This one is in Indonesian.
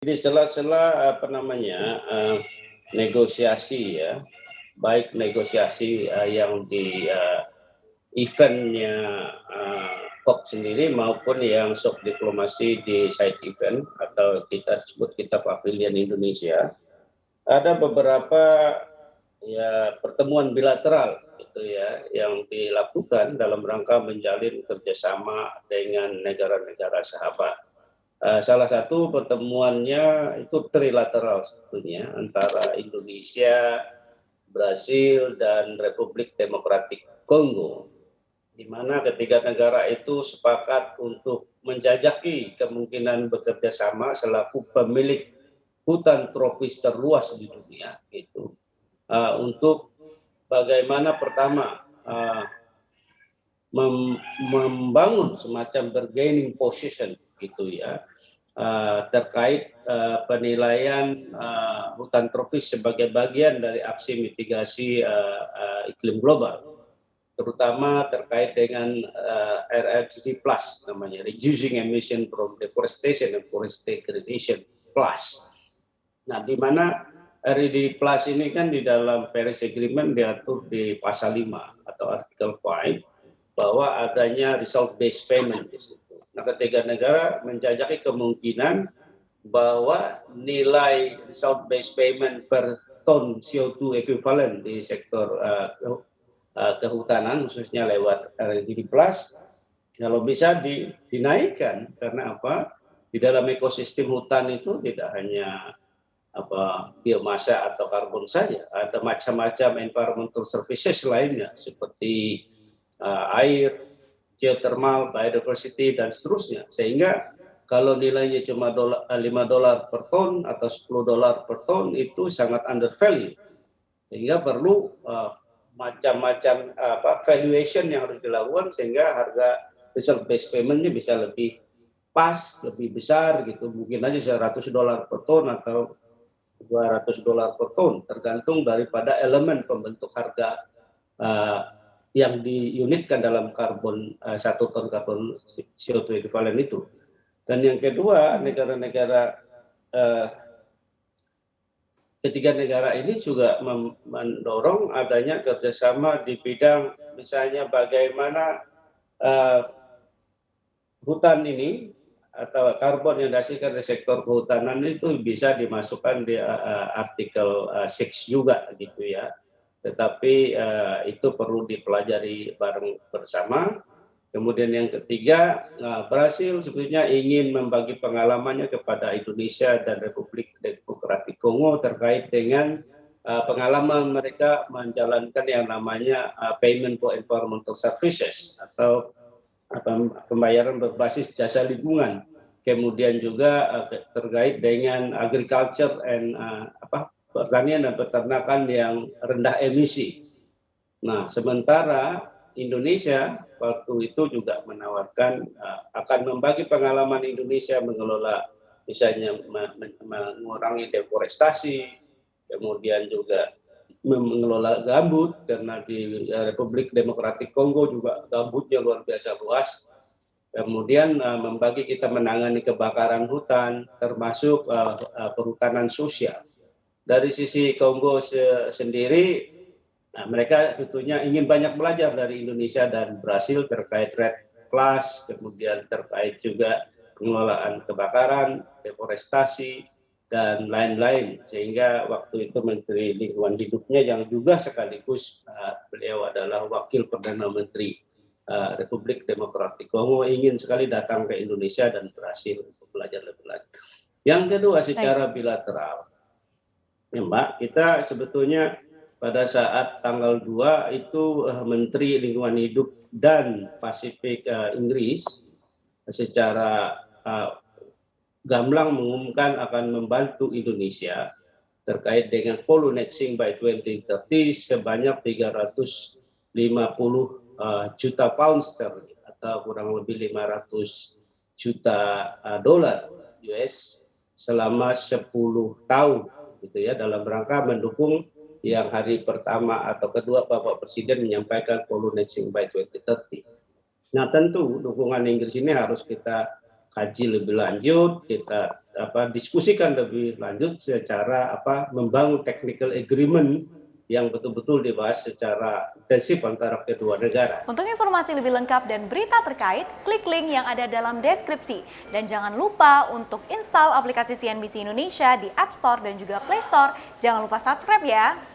Di sela-sela negosiasi ya, baik negosiasi yang di eventnya COP sendiri maupun yang soft diplomasi di side event atau kita pavilion Indonesia, ada beberapa ya pertemuan bilateral gitu ya yang dilakukan dalam rangka menjalin kerjasama dengan negara-negara sahabat. Salah satu pertemuannya itu trilateral sebetulnya antara Indonesia, Brasil, dan Republik Demokratik Kongo, di mana ketiga negara itu sepakat untuk menjajaki kemungkinan bekerja sama selaku pemilik hutan tropis terluas di dunia, gitu. Untuk bagaimana pertama membangun semacam bargaining position, gitu ya, terkait penilaian hutan tropis sebagai bagian dari aksi mitigasi iklim global, terutama terkait dengan RRDD Plus, namanya Reducing Emission from Deforestation and Forest Degradation Plus. Nah, di mana RED Plus ini kan di dalam Paris Agreement diatur di pasal 5 atau artikel 5 bahwa adanya result based payment di situ. Nah, ketiga negara menjajaki kemungkinan bahwa nilai result based payment per ton CO2 equivalent di sektor kehutanan khususnya lewat RED Plus kalau bisa dinaikkan, karena apa? Di dalam ekosistem hutan itu tidak hanya biomasa atau karbon saja, ada macam-macam environmental services lainnya seperti air, geothermal, biodiversity, dan seterusnya. Sehingga kalau nilainya cuma $5 per ton atau $10 per ton itu sangat undervalue. Sehingga perlu macam-macam valuation yang harus dilakukan sehingga harga result based payment-nya bisa lebih pas, lebih besar gitu. Mungkin aja $100 per ton atau $200 per ton, tergantung daripada elemen pembentuk harga yang diunitkan dalam karbon 1 ton karbon CO2 equivalent itu. Dan yang kedua, ketiga negara ini juga mendorong adanya kerjasama di bidang misalnya bagaimana hutan ini atau karbon yang dihasilkan dari sektor kehutanan itu bisa dimasukkan di artikel 6 juga gitu ya. Tetapi itu perlu dipelajari bareng bersama. Kemudian yang ketiga, Brasil sebetulnya ingin membagi pengalamannya kepada Indonesia dan Republik Demokratik Kongo terkait dengan pengalaman mereka menjalankan yang namanya payment for environmental services atau pembayaran berbasis jasa lingkungan. Kemudian juga terkait dengan agriculture and pertanian dan peternakan yang rendah emisi. Nah, sementara Indonesia waktu itu juga menawarkan akan membagi pengalaman Indonesia mengelola misalnya mengurangi deforestasi, kemudian juga mengelola gambut, karena di Republik Demokratik Kongo juga gambutnya luar biasa luas. Kemudian membagi kita menangani kebakaran hutan, termasuk perhutanan sosial. Dari sisi Kongo sendiri, mereka tentunya ingin banyak belajar dari Indonesia dan Brasil terkait REDD Plus, kemudian terkait juga pengelolaan kebakaran, deforestasi, dan lain-lain. Sehingga waktu itu Menteri Lingkungan Hidupnya yang juga sekaligus beliau adalah Wakil Perdana Menteri Republik Demokratik Kongo ingin sekali datang ke Indonesia dan Brasil untuk belajar lebih lanjut. Yang kedua, secara bilateral. Ya, Mbak, kita sebetulnya pada saat tanggal 2 itu Menteri Lingkungan Hidup dan Pasifik Inggris secara gamblang mengumumkan akan membantu Indonesia terkait dengan pollination by 2030 sebanyak 350 juta pound sterling atau kurang lebih 500 juta dolar US selama 10 tahun gitu ya, dalam rangka mendukung yang hari pertama atau kedua Bapak Presiden menyampaikan pollination by 2030. Nah, tentu dukungan Inggris ini harus kita kaji lebih lanjut, kita diskusikan lebih lanjut secara membangun technical agreement yang betul-betul dibahas secara intensif antara kedua negara. Untuk informasi lebih lengkap dan berita terkait, klik link yang ada dalam deskripsi. Dan jangan lupa untuk install aplikasi CNBC Indonesia di App Store dan juga Play Store. Jangan lupa subscribe ya.